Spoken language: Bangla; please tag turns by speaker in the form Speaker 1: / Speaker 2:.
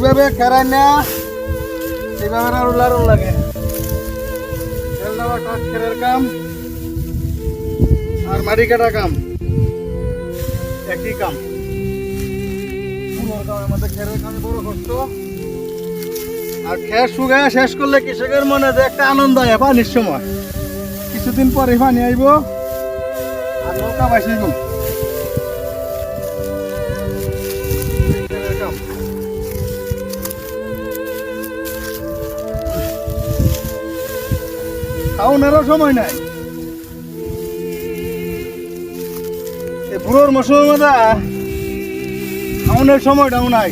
Speaker 1: এইভাবে খেরাই না এইভাবে আরো লাড়ু লাগে খেল দেওয়া খেরের কাম আর মাটি কাটা কাম একই কাম পুরোর কামের মধ্যে খেরের কামে বড় কষ্ট আর খের শুকায় শেষ করলে কৃষকের মনে যে একটা আনন্দ হয় পানির সময় কিছুদিন পরে পানি আইব আর নৌকা বাসিব খাওয়ানোরও সময় নাই এই বুড়োর মৌসুমের মধ্যে খাওয়ানোর সময়টাও নাই